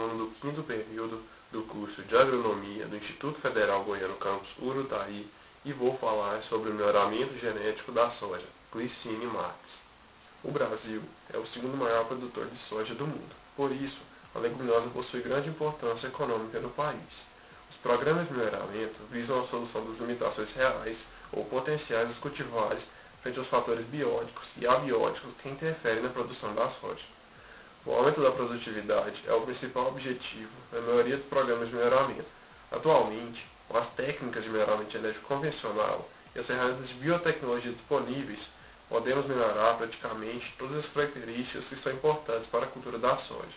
aluno do 5º período do curso de Agronomia do Instituto Federal Goiano Campus Urutaí e vou falar sobre o melhoramento genético da soja, Glicine Marques. O Brasil é o segundo maior produtor de soja do mundo. Por isso, a leguminosa possui grande importância econômica no país. Os programas de melhoramento visam a solução das limitações reais ou potenciais dos cultivares frente aos fatores bióticos e abióticos que interferem na produção da soja. O aumento da produtividade é o principal objetivo na maioria dos programas de melhoramento. Atualmente, com as técnicas de melhoramento genético convencional e as ferramentas de biotecnologia disponíveis, podemos melhorar praticamente todas as características que são importantes para a cultura da soja.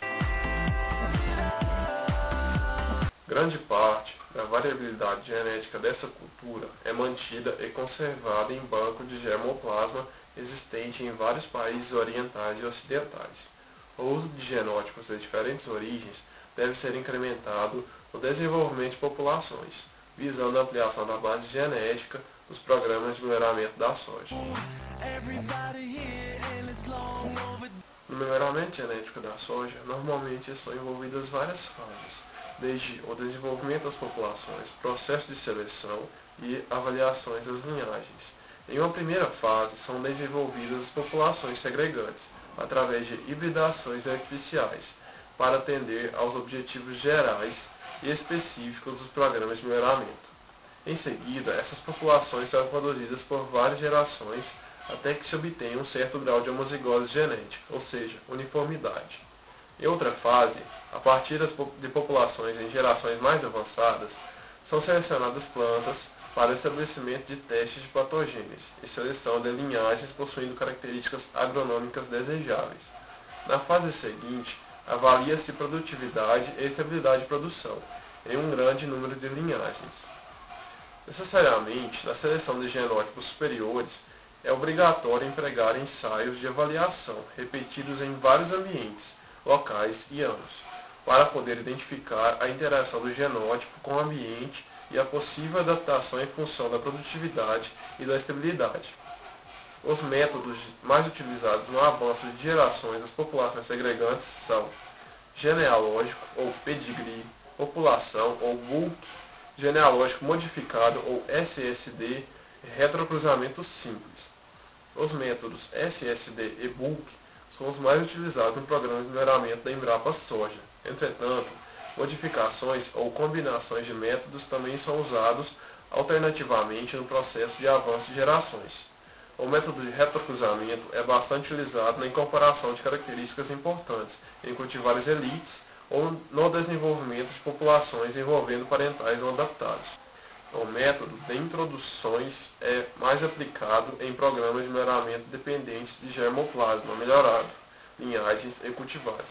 Grande parte da variabilidade genética dessa cultura é mantida e conservada em banco de germoplasma existente em vários países orientais e ocidentais. O uso de genótipos de diferentes origens deve ser incrementado no desenvolvimento de populações, visando a ampliação da base genética dos programas de melhoramento da soja. No melhoramento genético da soja, normalmente são envolvidas várias fases, desde o desenvolvimento das populações, processo de seleção e avaliações das linhagens. Em uma primeira fase, são desenvolvidas as populações segregantes, através de hibridações artificiais, para atender aos objetivos gerais e específicos dos programas de melhoramento. Em seguida, essas populações são produzidas por várias gerações até que se obtenha um certo grau de homozigose genética, ou seja, uniformidade. Em outra fase, a partir de populações em gerações mais avançadas, são selecionadas plantas para estabelecimento de testes de patogênese e seleção de linhagens possuindo características agronômicas desejáveis. Na fase seguinte, avalia-se produtividade e estabilidade de produção em um grande número de linhagens. Necessariamente, na seleção de genótipos superiores, é obrigatório empregar ensaios de avaliação repetidos em vários ambientes, locais e anos, para poder identificar a interação do genótipo com o ambiente e a possível adaptação em função da produtividade e da estabilidade. Os métodos mais utilizados no avanço de gerações das populações segregantes são genealógico ou pedigree, população ou bulk, genealógico modificado ou SSD e retrocruzamento simples. Os métodos SSD e bulk são os mais utilizados no programa de melhoramento da Embrapa Soja. Entretanto, modificações ou combinações de métodos também são usados alternativamente no processo de avanço de gerações. O método de retrocruzamento é bastante utilizado na incorporação de características importantes em cultivares elites ou no desenvolvimento de populações envolvendo parentais não adaptados. O método de introduções é mais aplicado em programas de melhoramento dependentes de germoplasma melhorado, linhagens e cultivares,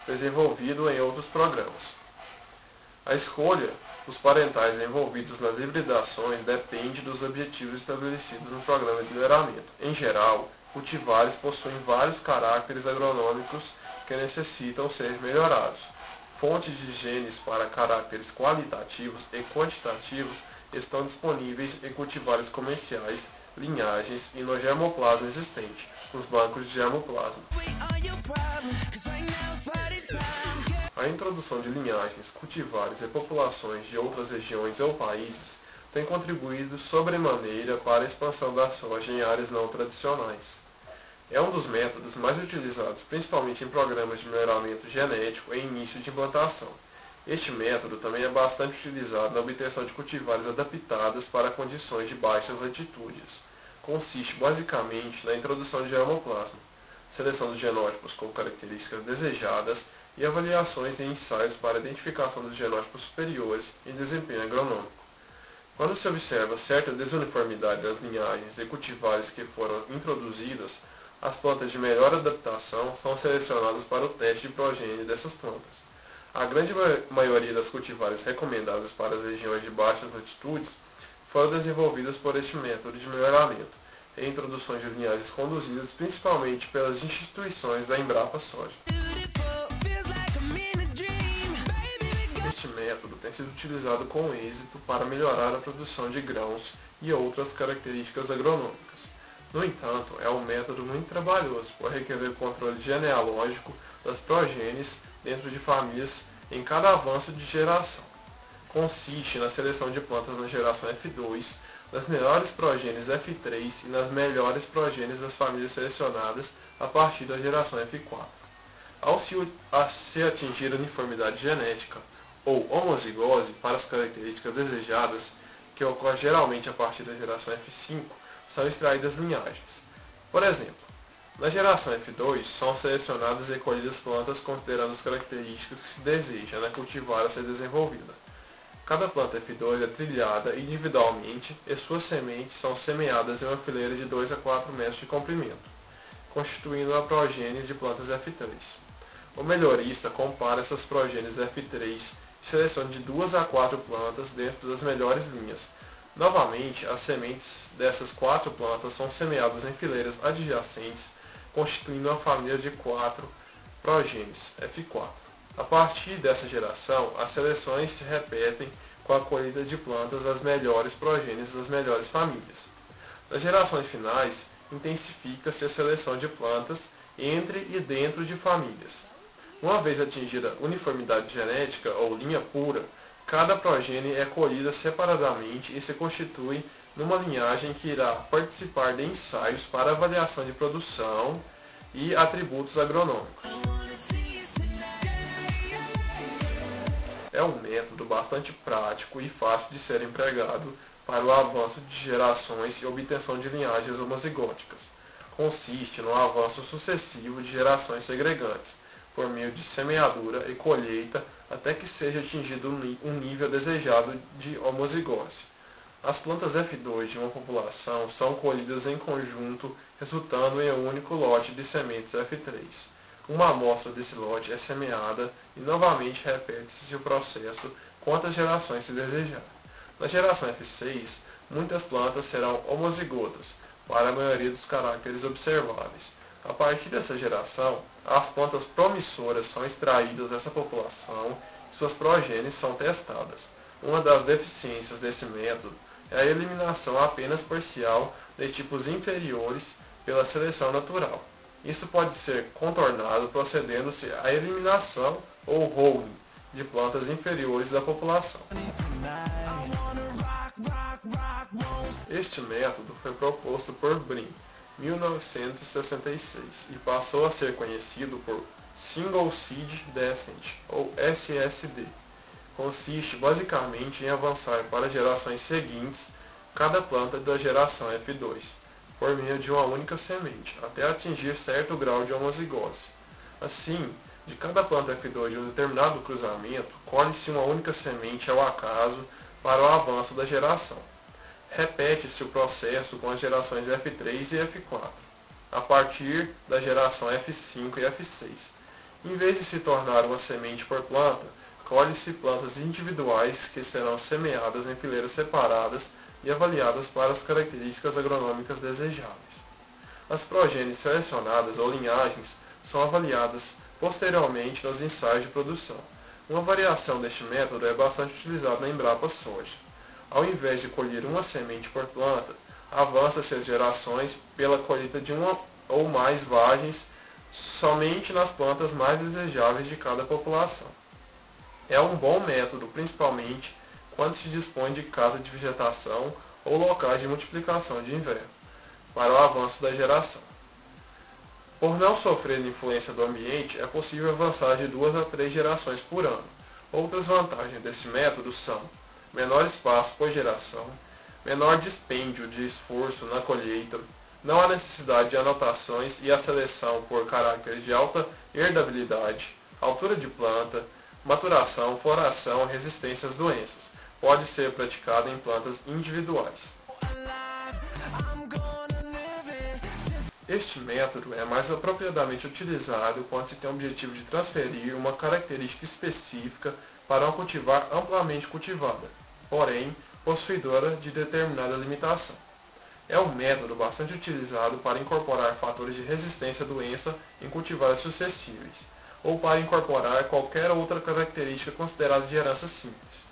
desenvolvido em outros programas. A escolha dos parentais envolvidos nas hibridações depende dos objetivos estabelecidos no programa de melhoramento. Em geral, cultivares possuem vários caracteres agronômicos que necessitam ser melhorados. Fontes de genes para caracteres qualitativos e quantitativos estão disponíveis em cultivares comerciais, linhagens e no germoplasma existente, nos bancos de germoplasma. A introdução de linhagens, cultivares e populações de outras regiões ou países tem contribuído sobremaneira para a expansão da soja em áreas não tradicionais. É um dos métodos mais utilizados principalmente em programas de melhoramento genético em início de implantação. Este método também é bastante utilizado na obtenção de cultivares adaptadas para condições de baixas latitudes. Consiste basicamente na introdução de germoplasma, seleção dos genótipos com características desejadas e avaliações em ensaios para identificação dos genótipos superiores em desempenho agronômico. Quando se observa certa desuniformidade das linhagens e cultivares que foram introduzidas, as plantas de melhor adaptação são selecionadas para o teste de progênie dessas plantas. A grande maioria das cultivares recomendadas para as regiões de baixas latitudes foram desenvolvidas por este método de melhoramento, e introduções de linhagens conduzidas principalmente pelas instituições da Embrapa Soja. Este método tem sido utilizado com êxito para melhorar a produção de grãos e outras características agronômicas. No entanto, é um método muito trabalhoso, por requerer controle genealógico das progênies dentro de famílias em cada avanço de geração. Consiste na seleção de plantas na geração F2, nas melhores progênies F3 e nas melhores progênies das famílias selecionadas a partir da geração F4. Ao se atingir a uniformidade genética, ou homozigose, para as características desejadas, que ocorre geralmente a partir da geração F5, são extraídas linhagens. Por exemplo, na geração F2 são selecionadas e colhidas plantas considerando as características que se deseja na cultivar a ser desenvolvida. Cada planta F2 é trilhada individualmente e suas sementes são semeadas em uma fileira de 2 a 4 metros de comprimento, constituindo a progênie de plantas F3. O melhorista compara essas progênies F3 e seleciona de 2 a 4 plantas dentro das melhores linhas. Novamente, as sementes dessas 4 plantas são semeadas em fileiras adjacentes, constituindo uma família de 4 progênies, F4. A partir dessa geração, as seleções se repetem com a colheita de plantas das melhores progênies das melhores famílias. Nas gerações finais, intensifica-se a seleção de plantas entre e dentro de famílias. Uma vez atingida a uniformidade genética ou linha pura, cada progênie é colhida separadamente e se constitui numa linhagem que irá participar de ensaios para avaliação de produção e atributos agronômicos. É um método bastante prático e fácil de ser empregado para o avanço de gerações e obtenção de linhagens homozigóticas. Consiste no avanço sucessivo de gerações segregantes, por meio de semeadura e colheita até que seja atingido um nível desejado de homozigose. As plantas F2 de uma população são colhidas em conjunto, resultando em um único lote de sementes F3. Uma amostra desse lote é semeada e novamente repete-se o processo quantas gerações se desejar. Na geração F6, muitas plantas serão homozigotas, para a maioria dos caracteres observáveis. A partir dessa geração, as plantas promissoras são extraídas dessa população e suas progênies são testadas. Uma das deficiências desse método é a eliminação apenas parcial de tipos inferiores pela seleção natural. Isso pode ser contornado procedendo-se à eliminação ou holding de plantas inferiores da população. Este método foi proposto por Brin, 1966, e passou a ser conhecido por Single Seed Descent, ou SSD. Consiste basicamente em avançar para gerações seguintes cada planta da geração F2, por meio de uma única semente, até atingir certo grau de homozigose. Assim, de cada planta F2 de um determinado cruzamento, colhe-se uma única semente ao acaso para o avanço da geração. Repete-se o processo com as gerações F3 e F4, a partir da geração F5 e F6. Em vez de se tornar uma semente por planta, colhe-se plantas individuais que serão semeadas em fileiras separadas e avaliadas para as características agronômicas desejáveis. As progênies selecionadas ou linhagens são avaliadas posteriormente nos ensaios de produção. Uma variação deste método é bastante utilizada na Embrapa Soja. Ao invés de colher uma semente por planta, avança-se as gerações pela colheita de uma ou mais vagens somente nas plantas mais desejáveis de cada população. É um bom método, principalmente quando se dispõe de casa de vegetação ou locais de multiplicação de inverno, para o avanço da geração. Por não sofrer de influência do ambiente, é possível avançar de 2 a 3 gerações por ano. Outras vantagens desse método são menor espaço por geração, menor dispêndio de esforço na colheita, não há necessidade de anotações e a seleção por caracteres de alta herdabilidade, altura de planta, maturação, floração, resistência às doenças. Pode ser praticado em plantas individuais. Este método é mais apropriadamente utilizado quando se tem o objetivo de transferir uma característica específica para uma cultivar amplamente cultivada, porém possuidora de determinada limitação. É um método bastante utilizado para incorporar fatores de resistência à doença em cultivares sucessíveis, ou para incorporar qualquer outra característica considerada de herança simples.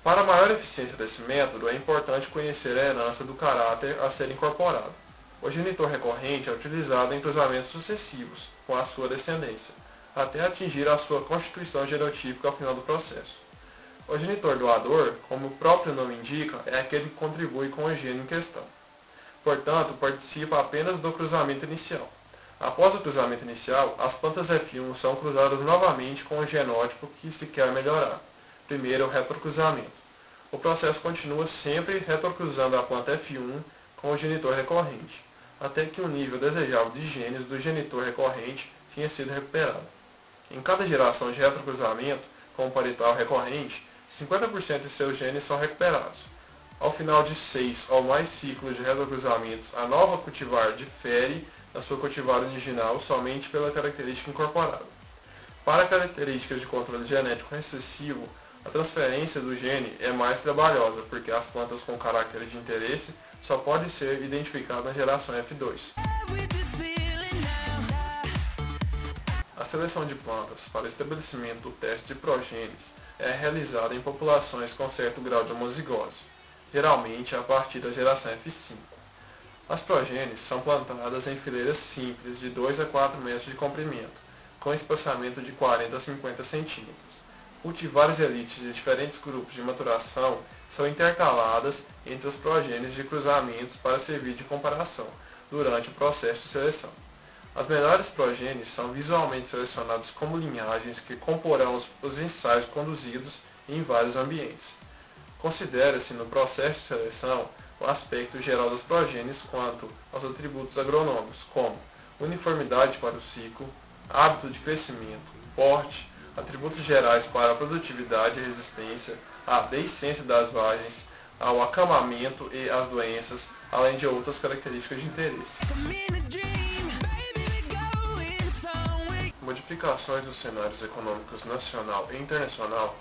Para a maior eficiência desse método, é importante conhecer a herança do caráter a ser incorporado. O genitor recorrente é utilizado em cruzamentos sucessivos com a sua descendência. até atingir a sua constituição genotípica ao final do processo. O genitor doador, como o próprio nome indica, é aquele que contribui com o gene em questão. Portanto, participa apenas do cruzamento inicial. Após o cruzamento inicial, as plantas F1 são cruzadas novamente com o genótipo que se quer melhorar. Primeiro, o retrocruzamento. O processo continua sempre retrocruzando a planta F1 com o genitor recorrente, até que o nível desejável de genes do genitor recorrente tenha sido recuperado. Em cada geração de retrocruzamento, com o parietal recorrente, 50% de seus genes são recuperados. Ao final de 6 ou mais ciclos de retrocruzamentos, a nova cultivar difere da sua cultivar original somente pela característica incorporada. Para características de controle genético recessivo, a transferência do gene é mais trabalhosa, porque as plantas com caracteres de interesse só podem ser identificadas na geração F2. A seleção de plantas para o estabelecimento do teste de progênies é realizada em populações com certo grau de homozigose, geralmente a partir da geração F5. As progênies são plantadas em fileiras simples de 2 a 4 metros de comprimento, com espaçamento de 40 a 50 centímetros. Cultivares elites de diferentes grupos de maturação são intercaladas entre os progênies de cruzamentos para servir de comparação durante o processo de seleção. As melhores progênies são visualmente selecionadas como linhagens que comporão os ensaios conduzidos em vários ambientes. Considera-se no processo de seleção o aspecto geral das progênies quanto aos atributos agronômicos, como uniformidade para o ciclo, hábito de crescimento, porte, atributos gerais para a produtividade e resistência, a deiscência das vagens, ao acamamento e às doenças, além de outras características de interesse. Modificações dos cenários econômicos nacional e internacional,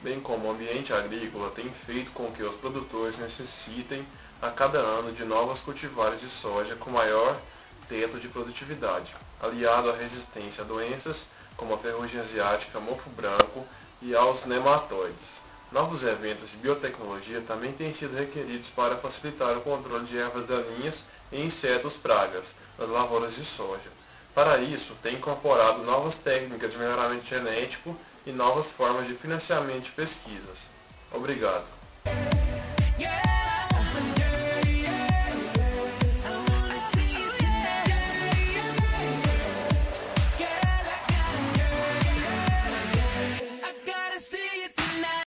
bem como o ambiente agrícola, têm feito com que os produtores necessitem a cada ano de novas cultivares de soja com maior teto de produtividade, aliado à resistência a doenças como a ferrugem asiática, mofo branco e aos nematóides. Novos eventos de biotecnologia também têm sido requeridos para facilitar o controle de ervas daninhas e insetos pragas nas lavouras de soja. Para isso, tem incorporado novas técnicas de melhoramento genético e novas formas de financiamento de pesquisas. Obrigado.